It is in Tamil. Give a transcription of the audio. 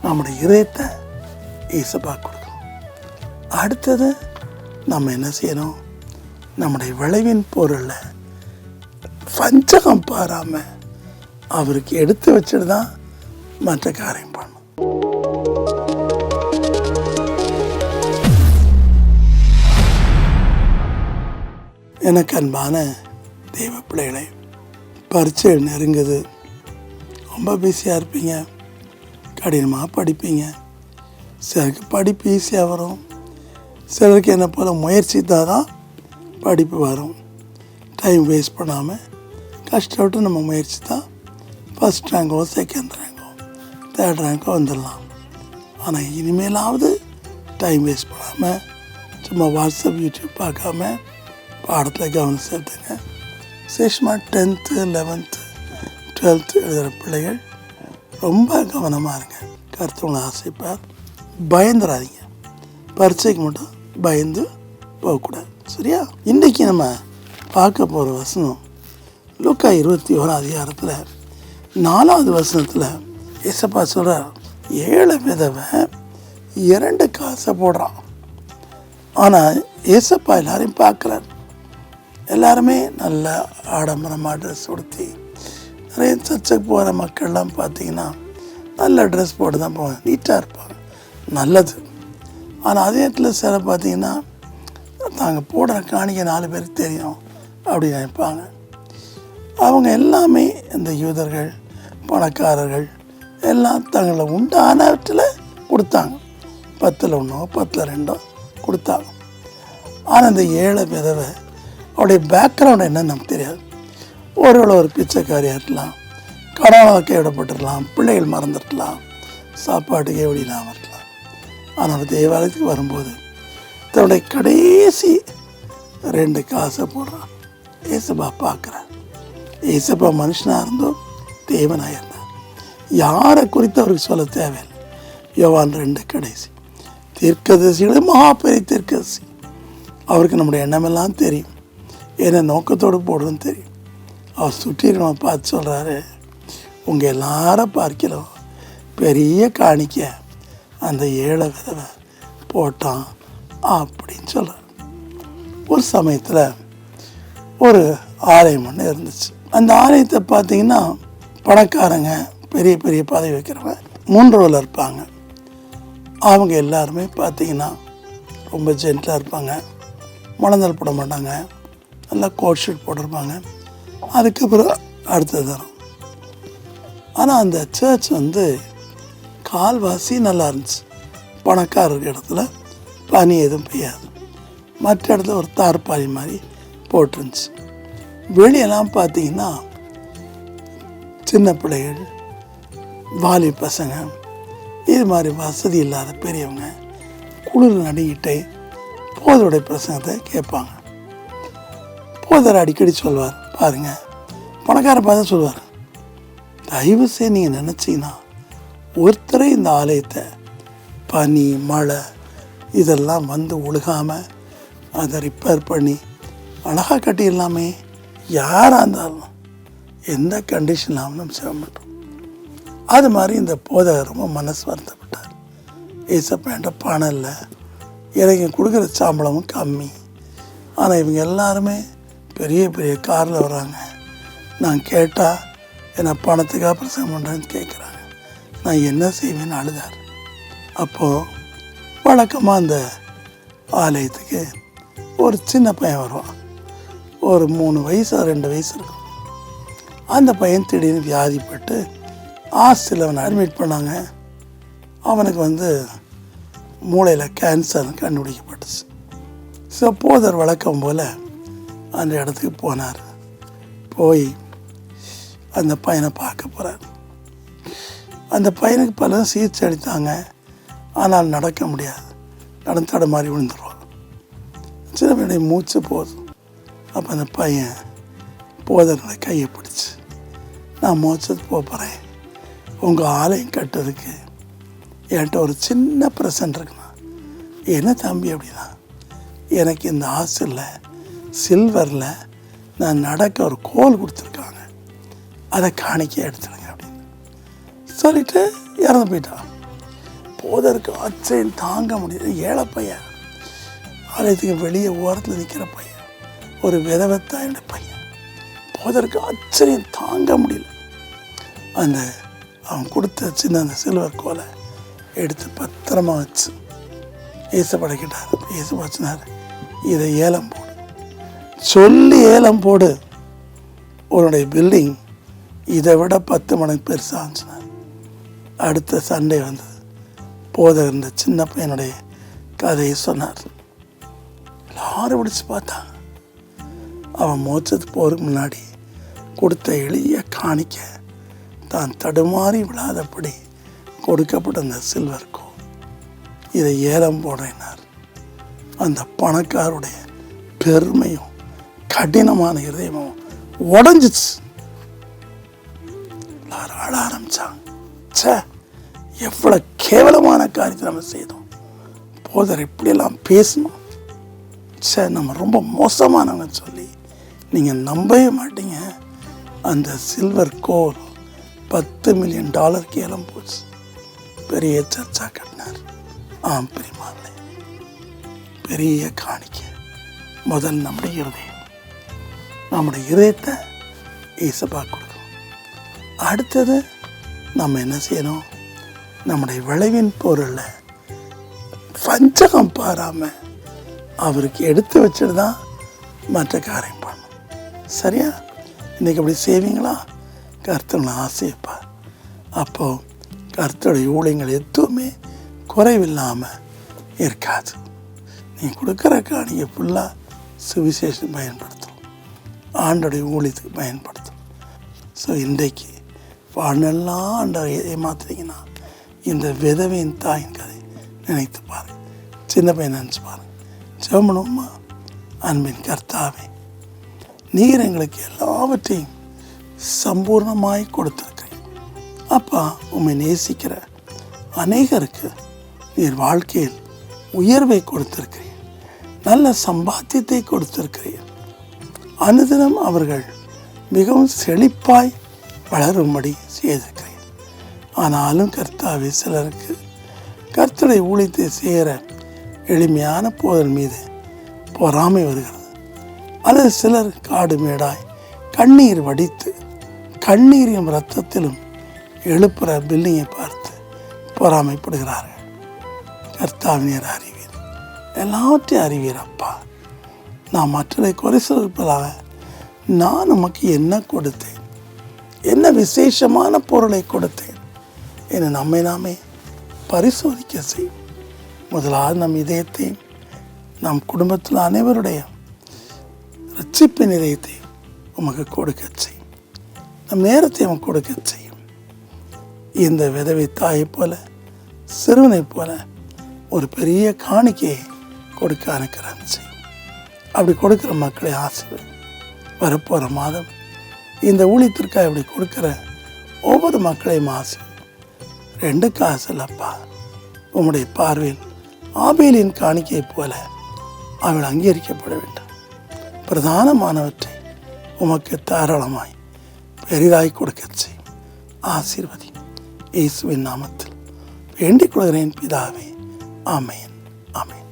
நம்முடைய இதயத்தை ஏசப்பா கொடுக்கணும். அடுத்தது நம்ம என்ன செய்யணும்? நம்முடைய விளைவின் பொருளை வஞ்சகம் பாராமல் அவருக்கு எடுத்து வச்சுட்டு தான் மற்ற காரியம் பண்ணணும். எனக்கு அன்பான தெய்வ பிள்ளைகளை, பரீட்சை நெருங்குது. ரொம்ப பிஸியாக இருப்பீங்க, கடினமாக படிப்பீங்க. சிலருக்கு படிப்பு ஈஸியாக வரும், சிலருக்கு என்ன போல் முயற்சி தான் படிப்பு வரும். டைம் வேஸ்ட் பண்ணாமல் கஷ்டப்பட்டு நம்ம முயற்சி தான் ஃபஸ்ட் ரேங்கோ செகண்ட் ரேங்கோ தேர்ட் ரேங்கோ வந்துடலாம். ஆனால் இனிமேலாவது டைம் வேஸ்ட் பண்ணாமல் சும்மா வாட்ஸ்அப் யூடியூப் பார்க்காம பாடத்தில் கவனம் செலுத்துங்க. விசேஷமாக 10th 11th 12th எழுதுகிற பிள்ளைகள் ரொம்ப கவனமாக இருங்க. கருத்துவங்களை ஆசைப்பார். பயந்துடாதீங்க. பரீட்சைக்கு மட்டும் பயந்து போகக்கூடாது, சரியா? இன்றைக்கி நம்ம பார்க்க போகிற வசனம் லூக்கா 21 அதிகாரத்தில் 4வது வசனத்தில் ஏசப்பா சொல்கிறார், 7 விதவை 2 காசை போடுறான். ஆனால் ஏசப்பா எல்லாரையும் பார்க்குறார். எல்லாருமே நல்ல ஆடம்பரமாக ட்ரெஸ் உடுத்தி, நிறைய சர்ச்சுக்கு போகிற மக்கள்லாம் பார்த்திங்கன்னா நல்ல ட்ரெஸ் போட்டு தான் போவாங்க, நீட்டாக இருப்பாங்க, நல்லது. ஆனால் அதே இடத்துல சில பார்த்திங்கன்னா தாங்க போடுற காணிக்க 4 பேருக்கு தெரியும் அப்படி நினைப்பாங்க. அவங்க எல்லாமே இந்த யூதர்கள் பணக்காரர்கள் எல்லாம் தங்களை உண்டானவற்றில் கொடுத்தாங்க. 10ல் 1 10ல் 2 கொடுத்தாங்க. ஆனால் இந்த 7 விதவை அவருடைய பேக்ரவுண்ட் என்னன்னு நமக்கு தெரியாது. ஒரு பிச்சைக்காரியாக இருக்கலாம், கடவுளாக கைவிடப்பட்டிருக்கலாம், பிள்ளைகள் மறந்துடலாம், சாப்பாட்டுக்கே வழி இல்லாமல் இருக்கலாம். ஆனால் தேவாலயத்துக்கு வரும்போது தன்னுடைய கடைசி 2 காசை போடுறான். ஏசப்பா பார்க்குறார். ஏசப்பா மனுஷனாக இருந்தோம், தேவனாக இருந்தார். யாரை குறித்து அவருக்கு சொல்ல தேவையில்லை. யோவான் 2 கடைசி தீர்க்கதரிசிகளும் மகாபெரிய தீர்க்கதரிசி. அவருக்கு நம்முடைய எண்ணமெல்லாம் தெரியும், என்ன நோக்கத்தோடு போடுறதுன்னு தெரியும். அவர் சுற்றி நம்ம பார்த்து சொல்கிறாரு, உங்கள் எல்லாரும் பார்க்கலாம் பெரிய காணிக்க அந்த 7 விதவை போட்டான் அப்படின்னு சொல்கிறார். ஒரு சமயத்தில் ஒரு ஆலயம் ஒன்று இருந்துச்சு. அந்த ஆலயத்தை பார்த்திங்கன்னா பணக்காரங்க, பெரிய பெரிய பதவி வைக்கிறவங்க 3 ரோவில் இருப்பாங்க. அவங்க எல்லாருமே பார்த்திங்கன்னா ரொம்ப ஜென்டலாக இருப்பாங்க, முழந்தல் போட மாட்டாங்க, நல்லா கோட் ஷூட் போட்டிருப்பாங்க. அதுக்கப்புறம் அடுத்தது தரும். ஆனால் அந்த சர்ச் கால்வாசி நல்லா இருந்துச்சு. பணக்காரர் இடத்துல பனி எதுவும் பெய்யாது, மற்ற இடத்துல ஒரு தார்பாலி மாதிரி போட்டிருந்துச்சு. வெளியெல்லாம் பார்த்திங்கன்னா சின்ன பிள்ளைகள், வாலி பசங்க, இது மாதிரி வசதி இல்லாத பெரியவங்க குளிர் நடுங்கிட்டே போதருடைய பிரசங்கத்தை கேட்பாங்க. போதர் அடிக்கடி சொல்வார், பாருங்கள், பணக்கார பார்த்து சொல்வார், தயவு செய்து நீங்கள் நினச்சிங்கன்னா ஒருத்தரை இந்த ஆலயத்தை பனி மழை இதெல்லாம் ஒழுகாமல் அதை ரிப்பேர் பண்ணி அழகாக கட்டிடலாமே. யாராக இருந்தாலும் எந்த கண்டிஷன்லாம் நம்ம செய்ய மாட்டோம். அது மாதிரி இந்த போதகர் ரொம்ப மனசு வருத்தப்பட்டார். ஏசப்பேண்ட பணம் இல்லை, எனக்கு கொடுக்குற சம்பளமும் கம்மி, ஆனால் இவங்க எல்லாருமே பெரிய பெரிய காரில் வர்றாங்க. நான் கேட்டால் என்னை பணத்துக்காக பிரசங்கம் பண்ணுறேன்னு கேட்குறாங்க, நான் என்ன செய்வேன்னு அழுதார். அப்போது வழக்கமாக அந்த ஆலயத்துக்கு ஒரு சின்ன பையன் வருவான். ஒரு 3 வயசு 2 வயசு இருக்கும். அந்த பையன் திடீர்னு வியாதிப்பட்டு ஹாஸ்டலில் அவனை அட்மிட் பண்ணாங்க. அவனுக்கு மூளையில் கேன்சர் கண்டுபிடிக்கப்பட்டுச்சு. ஸோ போதர் வழக்கம் போல் அந்த இடத்துக்கு போனார். போய் அந்த பையனை பார்க்க போகிறார். அந்த பையனுக்கு பலரும் சிகிச்சை அளித்தாங்க, ஆனால் நடக்க முடியாது, நடந்தாட மாதிரி விழுந்துருவான். சின்ன பையனுடைய மூச்சு போதும். அப்போ அந்த பையன் போதனை கையை பிடிச்சி, நான் மோட்சத்துக்கு போகிறேன், உங்கள் ஆலயம் கட்டுறதுக்கு என்கிட்ட ஒரு சின்ன ப்ரெசன்ட் இருக்குண்ணா. என்ன தம்பி அப்படின்னா, எனக்கு இந்த ஹாஸ்டலில் சில்வரில் நான் நடக்க ஒரு கோல் கொடுத்துருக்காங்க, அதை காணிக்க எடுத்துடுங்க அப்படின்னு சொல்லிட்டு இறந்து போயிட்டான். போதற்கு ஆச்சரியம் தாங்க முடியல. ஏழை பையன், ஆலயத்துக்கு வெளியே ஓரத்தில் நிற்கிற பையன், ஒரு விதவத்தாயோட பையன். போதற்கு ஆச்சரியம் தாங்க முடியல. அந்த அவன் கொடுத்த சின்ன அந்த சில்வர் கோலை எடுத்து பத்திரமா வச்சு ஏசப்பாட கேட்டார். ஏசப்பா சொன்னார், இதை ஏலம் போடு, சொல்லி ஏலம் போடு, உன்னுடைய பில்டிங் இதை விட 10 மடங்கு பெருசாக சொன்னார். அடுத்த சண்டே வந்தது. போதகர் இந்த சின்ன பையனுடைய கதையை சொன்னார். எல்லாரும் பிடிச்சி பார்த்தாங்க. அவன் மோட்சத்துக்கு போகிறதுக்கு முன்னாடி கொடுத்த எளிய காணிக்க தான் தடுமாறி விழாதபடி கொடுக்கப்பட்ட அந்த சில்வர் கோல், இதை ஏலம் போடுறார். அந்த பணக்காருடைய பெருமையும் கடினமான இதயமும் உடஞ்சிச்சு. எல்லாரும் ஆட ஆரம்பிச்சாங்க. எவ்வளவு கேவலமான காரியத்தை நம்ம செய்தோம், போதர் இப்படியெல்லாம் பேசணும், நம்ம ரொம்ப மோசமானவங்க சொல்லி நீங்கள் நம்பவே மாட்டீங்க. அந்த சில்வர் கோல் $10 மில்லியன் ஏலம் போச்சு. பெரிய சர்ச்சா கட்டினார். பிரியமானே, பெரிய காணிக்க முதல் நம்முடைய இதயத்தை ஏசப்பா கொடுக்கணும். அடுத்தது நம்ம என்ன செய்யணும், நம்முடைய விளைவின் பொருளை வஞ்சகம் பாராம அவருக்கு எடுத்து வச்சுட்டு தான் மற்ற காரியம் பண்ணணும். சரியா? இன்றைக்கி அப்படி செய்வீங்களா? கர்த்தனை ஆசைப்பார். அப்போது கர்த்தருடைய ஊழியங்கள் எதுவுமே குறைவில்லாமல் இருக்காது. நீ கொடுக்குற காணிக்கை ஃபுல்லாக சுவிசேஷம் பயன்படுத்தும், ஆண்டோடைய ஊழியத்துக்கு பயன்படுத்தும். ஸோ இன்றைக்கு வாழ்நெல்லாம் ஆண்டை ஏமாத்துறீங்கன்னா இந்த விதவையின் தாயின் கதை நினைத்து பாருங்கள். சின்ன பையன் நினச்சி பாருங்கள். ஜெபணுமா? அன்பின் கர்த்தாவே, நீர் எங்களுக்கு எல்லாவற்றையும் சம்பூர்ணமாய் கொடுத்திருக்கிறீர். அப்பா, உம்மை நேசிக்கிற அநேகருக்கு நீர் வாழ்க்கையில் உயர்வை கொடுத்திருக்கிறீர், நல்ல சம்பாத்தியத்தை கொடுத்திருக்கிறீர். அனுதினம் அவர்கள் மிகவும் செழிப்பாய் வளரும்படி செய்திருக்கிறீர். ஆனாலும் கர்த்தாவே, சிலருக்கு கர்த்தருடைய ஊழியத்தை சேர எளிமையான போதல் மீது பொறாமை வருகிறது. அல்லது சிலர் காடு மேடாய் கண்ணீர் வடித்து கண்ணீரின் இரத்தத்திலும் எழுப்புற பில்டிங்கை பார்த்து பொறாமைப்படுகிறார்கள். கர்த்தாவினர் அறிவீர், எல்லாவற்றையும் அறிவீர். அப்பா, நான் மற்றதை குறை சொல்வதாக நான் உமக்கு என்ன கொடுத்தேன், என்ன விசேஷமான பொருளை கொடுத்தேன் என நம்மை நாமே பரிசோதிக்க செய்யும். முதலாவது நம் இதயத்தையும் நம் குடும்பத்தில் அனைவருடைய ரட்சிப்பின் இதயத்தையும் உமக்கு கொடுக்க செய்யும். நம் நேரத்தை உமக்கு கொடுக்க செய்யும். இந்த விதவை தாயை போல, சிறுவனை போல ஒரு பெரிய காணிக்கையை கொடுக்க அனுக்கிறான் செய்யும். அப்படி கொடுக்குற மக்களை ஆசீர்வதி. வரப்போகிற மாதம் இந்த ஊழியத்திற்காக இப்படி கொடுக்குற ஒவ்வொரு மக்களையும் ஆசீர்வதி. 2 காசு இல்லப்பா, உம்முடைய பார்வையில் ஆபேலின் காணிக்கையை போல அவள் அங்கீகரிக்கப்பட வேண்டும். பிரதானமானவற்றை உமக்கு தாராளமாய் பெரிதாய் கொடுக்க செய்யும். ஆசீர்வதி. இயேசுவின் நாமத்தில் வேண்டிக் கொள்கிறேன் பிதாவே. ஆமென், ஆமென்.